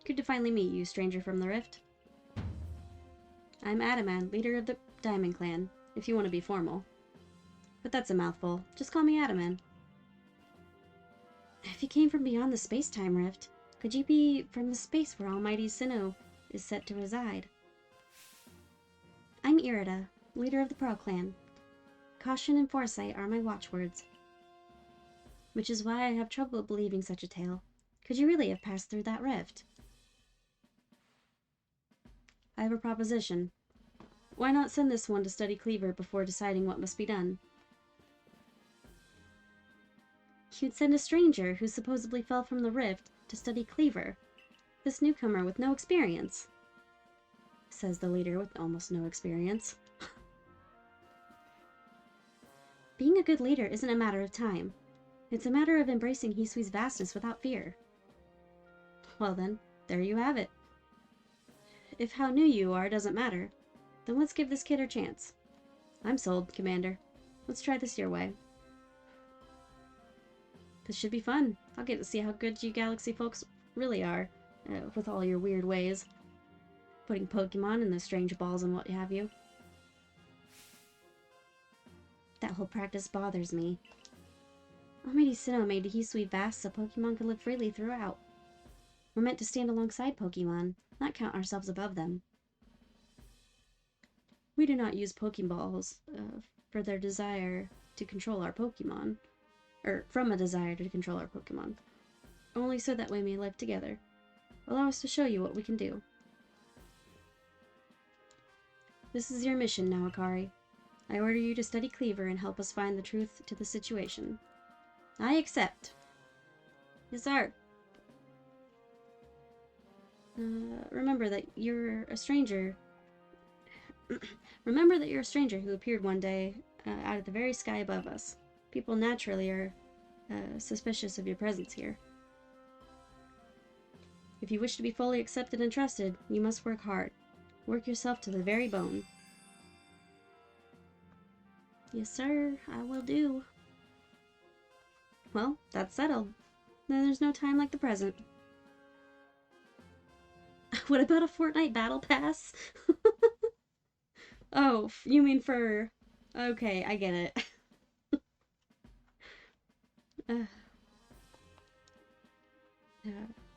Good to finally meet you, stranger from the Rift. I'm Adaman, leader of the Diamond Clan, if you want to be formal. But that's a mouthful. Just call me Adaman. If you came from beyond the space-time rift, could you be from the space where Almighty Sinnoh is set to reside? I'm Irida, leader of the Pearl Clan. Caution and foresight are my watchwords. Which is why I have trouble believing such a tale. Could you really have passed through that rift? I have a proposition. Why not send this one to study Cleaver before deciding what must be done? You'd send a stranger who supposedly fell from the rift to study Cleaver. This newcomer with no experience. Says the leader with almost no experience. Being a good leader isn't a matter of time. It's a matter of embracing Hisui's vastness without fear. Well then, there you have it. If how new you are doesn't matter, then let's give this kid her chance. I'm sold, Commander. Let's try this your way. This should be fun. I'll get to see how good you Galaxy folks really are, with all your weird ways. Putting Pokemon in the strange balls and what have you. That whole practice bothers me. Almighty Sinnoh made Hisui vast so Pokemon could live freely throughout. We're meant to stand alongside Pokemon, not count ourselves above them. We do not use Pokeballs for their desire to control our Pokemon. Or from a desire to control our Pokemon. Only so that we may live together. Allow us to show you what we can do. This is your mission now, Akari. I order you to study Cleaver and help us find the truth to the situation. I accept. Yes, sir. Remember that you're a stranger. Remember that you're a stranger who appeared one day out of the very sky above us. People naturally are suspicious of your presence here. If you wish to be fully accepted and trusted, you must work hard. Work yourself to the very bone. Yes, sir, I will do. Well, that's settled. Then there's no time like the present. What about a Fortnite Battle Pass? Oh, you mean for... Okay, I get it.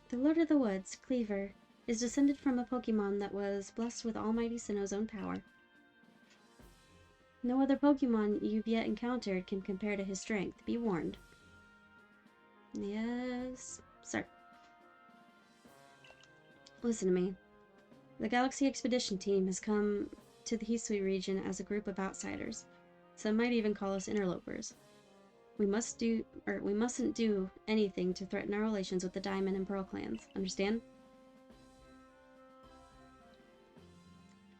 The Lord of the Woods, Cleaver, is descended from a Pokemon that was blessed with Almighty Sinnoh's own power. No other Pokemon you've yet encountered can compare to his strength. Be warned. Yes, sir. Listen to me. The Galaxy Expedition Team has come to the Hisui region as a group of outsiders. Some might even call us interlopers. We mustn't do anything to threaten our relations with the Diamond and Pearl clans. Understand?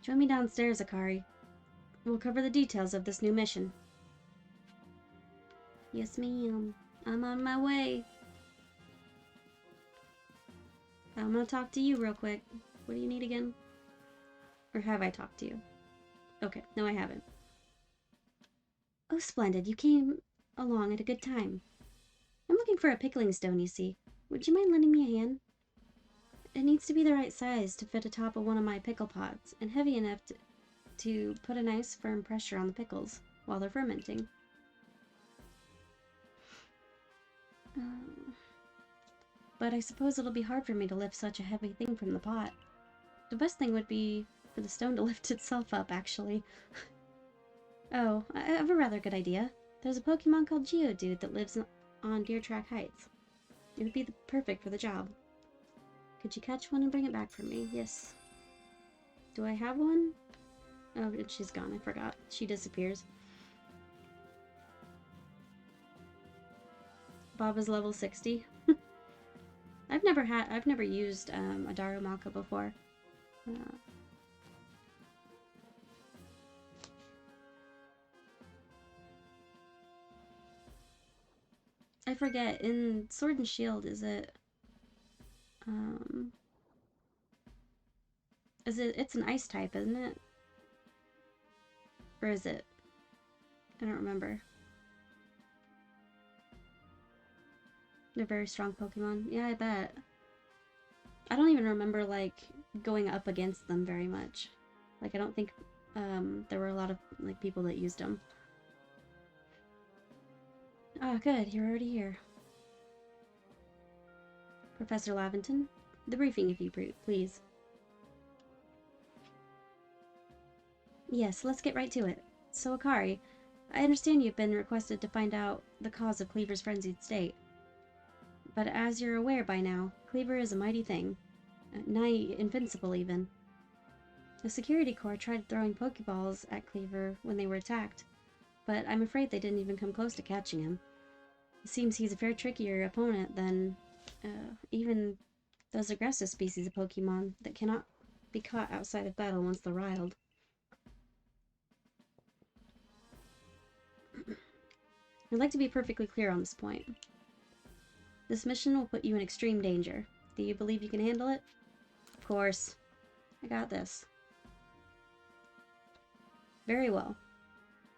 Join me downstairs, Akari. We'll cover the details of this new mission. Yes, ma'am. I'm on my way. I'm gonna talk to you real quick. What do you need again? Or have I talked to you? Okay, no I haven't. Oh, splendid. You came along at a good time. I'm looking for a pickling stone, you see. Would you mind lending me a hand? It needs to be the right size to fit atop of one of my pickle pots, and heavy enough to put a nice firm pressure on the pickles while they're fermenting. But I suppose it'll be hard for me to lift such a heavy thing from the pot. The best thing would be for the stone to lift itself up, actually. Oh, I have a rather good idea. There's a Pokemon called Geodude that lives on Deer Track Heights. It would be perfect for the job. Could you catch one and bring it back for me? Yes. Do I have one? Oh, she's gone. I forgot. She disappears. Baba's level 60. I've never used a Darumaka before. I forget, in Sword and Shield, it's an ice type, isn't it? Or is it? I don't remember. They're very strong Pokemon. Yeah, I bet. I don't even remember, like, going up against them very much. Like, I don't think there were a lot of, like, people that used them. Ah, good, you're already here. Professor Lavington, the briefing, if you please. Yes, let's get right to it. So, Akari, I understand you've been requested to find out the cause of Cleaver's frenzied state. But as you're aware by now, Cleaver is a mighty thing. Nigh invincible, even. The security corps tried throwing Pokeballs at Cleaver when they were attacked, but I'm afraid they didn't even come close to catching him. It seems he's a fair trickier opponent than even those aggressive species of Pokemon that cannot be caught outside of battle once they're riled. I'd like to be perfectly clear on this point. This mission will put you in extreme danger. Do you believe you can handle it? Of course. I got this. Very well.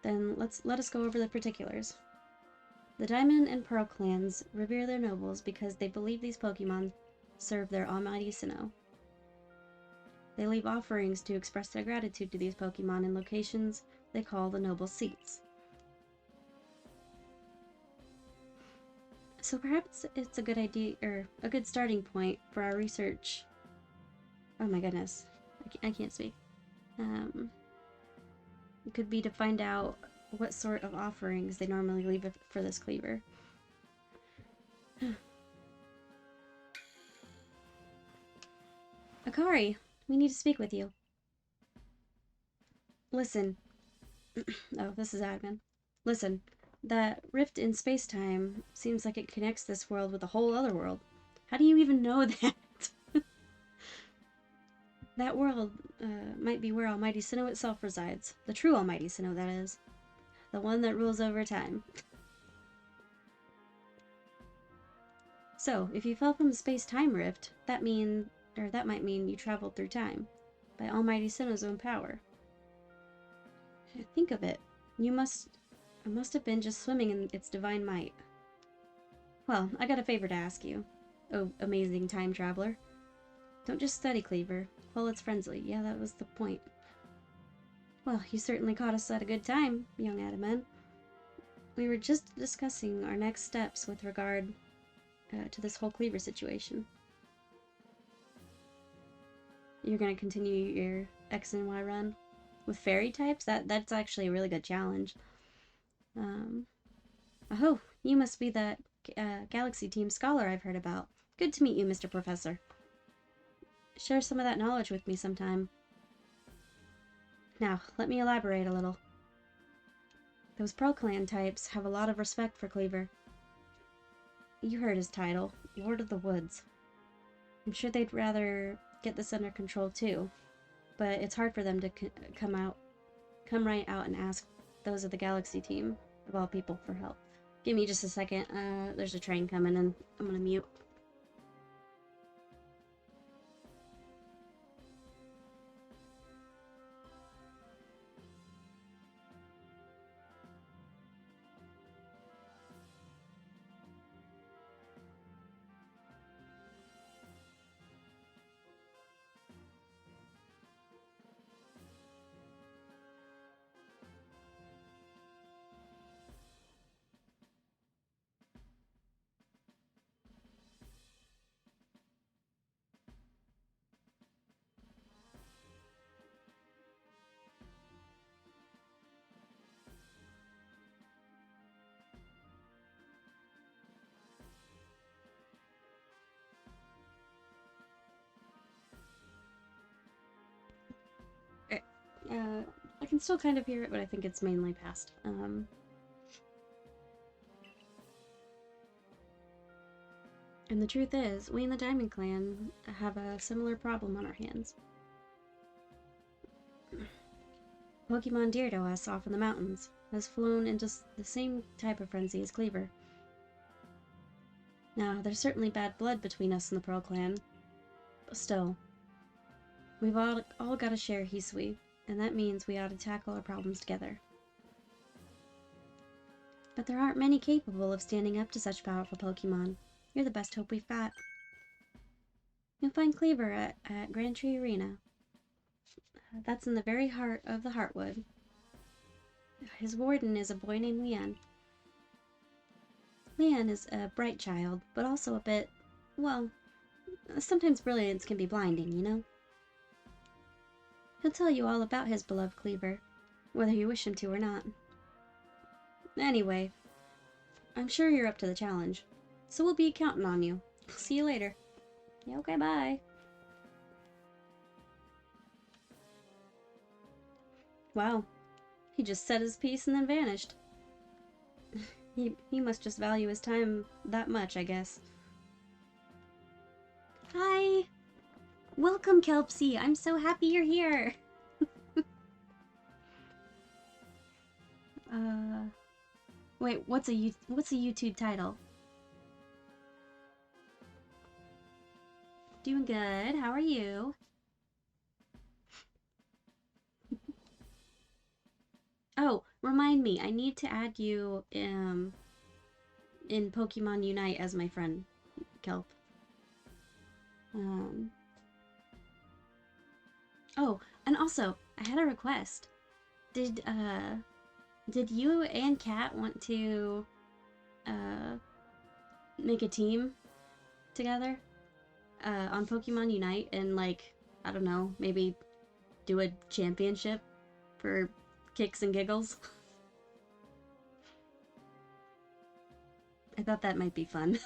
Then let us go over the particulars. The Diamond and Pearl clans revere their nobles because they believe these Pokemon serve their almighty Sinnoh. They leave offerings to express their gratitude to these Pokemon in locations they call the noble seats. So perhaps it's a good idea, or a good starting point for our research. Oh my goodness, I can't speak. It could be to find out what sort of offerings they normally leave for this Cleaver. Akari, we need to speak with you. Listen. Oh, this is admin. Listen, that rift in space-time seems like it connects this world with a whole other world. How do you even know that? That world might be where Almighty Sinnoh itself resides. The true Almighty Sinnoh, that is. The one that rules over time. So, if you fell from the space-time rift, that might mean you traveled through time, by Almighty Sinnoh's own power. Think of it. I must have been just swimming in its divine might. Well, I got a favor to ask you, oh amazing time traveler. Don't just study Cleaver. Well, it's friendly. Yeah, that was the point. Well, you certainly caught us at a good time, young Adaman. We were just discussing our next steps with regard to this whole Cleaver situation. You're gonna continue your X and Y run with fairy types? That's actually a really good challenge. Oh, you must be that Galaxy Team scholar I've heard about. Good to meet you, Mr. Professor. Share some of that knowledge with me sometime. Now, let me elaborate a little. Those Pearl Clan types have a lot of respect for Cleaver. You heard his title, Lord of the Woods. I'm sure they'd rather get this under control too, but it's hard for them to come right out and ask those of the Galaxy Team, of all people, for help. Give me just a second. There's a train coming and I'm gonna mute. I can still kind of hear it, but I think it's mainly past. And the truth is, we in the Diamond Clan have a similar problem on our hands. Pokemon Deerdoas off in the mountains has flown into the same type of frenzy as Cleaver. Now, there's certainly bad blood between us and the Pearl Clan, but still, we've all got to share Hisui, and that means we ought to tackle our problems together. But there aren't many capable of standing up to such powerful Pokemon. You're the best hope we've got. You'll find Cleaver at Grand Tree Arena. That's in the very heart of the Heartwood. His warden is a boy named Leon. Leon is a bright child, but also a bit, well, sometimes brilliance can be blinding, you know? He'll tell you all about his beloved Cleaver, whether you wish him to or not. Anyway, I'm sure you're up to the challenge, so we'll be counting on you. See you later. Yeah, okay, bye. Wow, he just said his piece and then vanished. He must just value his time that much, I guess. Hi! Welcome, Kelpsy! I'm so happy you're here! Wait, what's a YouTube title? Doing good, how are you? Oh, remind me, I need to add you in Pokemon Unite as my friend, Kelp. Oh, and also, I had a request. Did you and Kat want to, make a team together? On Pokemon Unite and, like, I don't know, maybe do a championship for kicks and giggles? I thought that might be fun.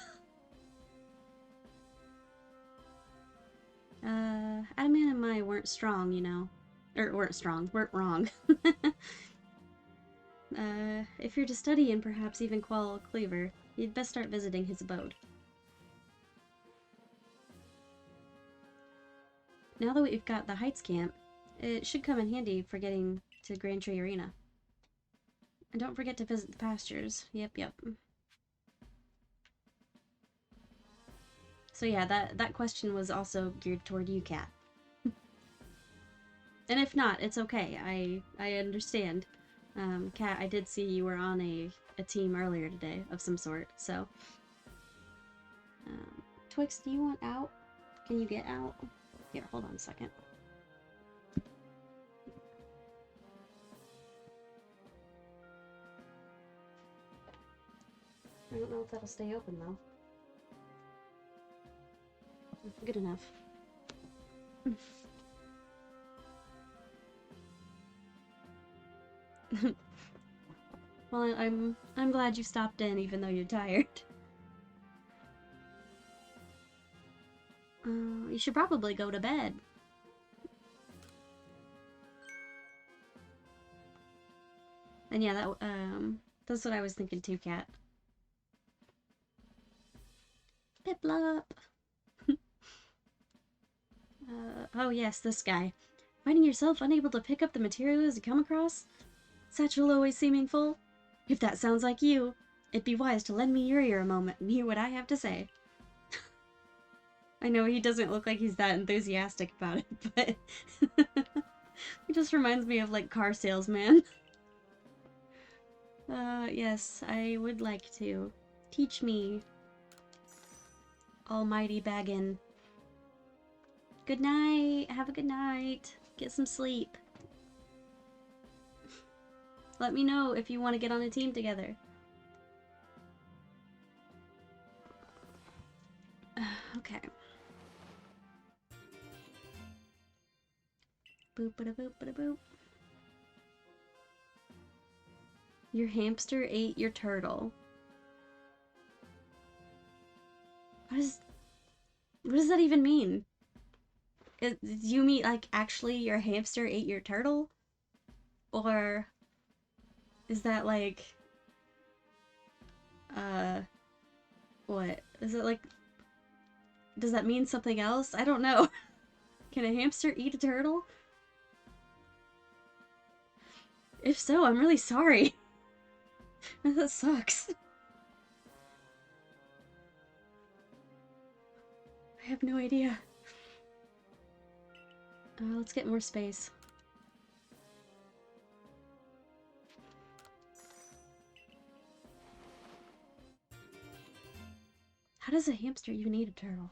Adamant and Mai weren't strong, you know. Weren't wrong. If you're to study and perhaps even quell Cleaver, you'd best start visiting his abode. Now that we've got the Heights camp, it should come in handy for getting to Grand Tree Arena. And don't forget to visit the pastures. Yep. So yeah, that question was also geared toward you, Kat. And if not, it's okay. I understand. Kat, I did see you were on a team earlier today of some sort, so. Twix, do you want out? Can you get out? Here, hold on a second. I don't know if that'll stay open, though. Good enough. Well, I'm glad you stopped in, even though you're tired. You should probably go to bed. And yeah, that's what I was thinking too, Kat. Piplup! Oh yes, this guy. Finding yourself unable to pick up the materials you come across? Satchel always seeming full? If that sounds like you, it'd be wise to lend me your ear a moment and hear what I have to say. I know he doesn't look like he's that enthusiastic about it, but he just reminds me of, like, car salesman. Yes, I would like to. Teach me, almighty Baggin. Good night. Have a good night. Get some sleep. Let me know if you want to get on a team together. Okay. Boop-a-da-boop-a-da-boop. Your hamster ate your turtle. What does that even mean? Do you mean, like, actually your hamster ate your turtle? Or is that, like, what? Is it, like, does that mean something else? I don't know. Can a hamster eat a turtle? If so, I'm really sorry. That sucks. I have no idea. Let's get more space. How does a hamster even eat a turtle?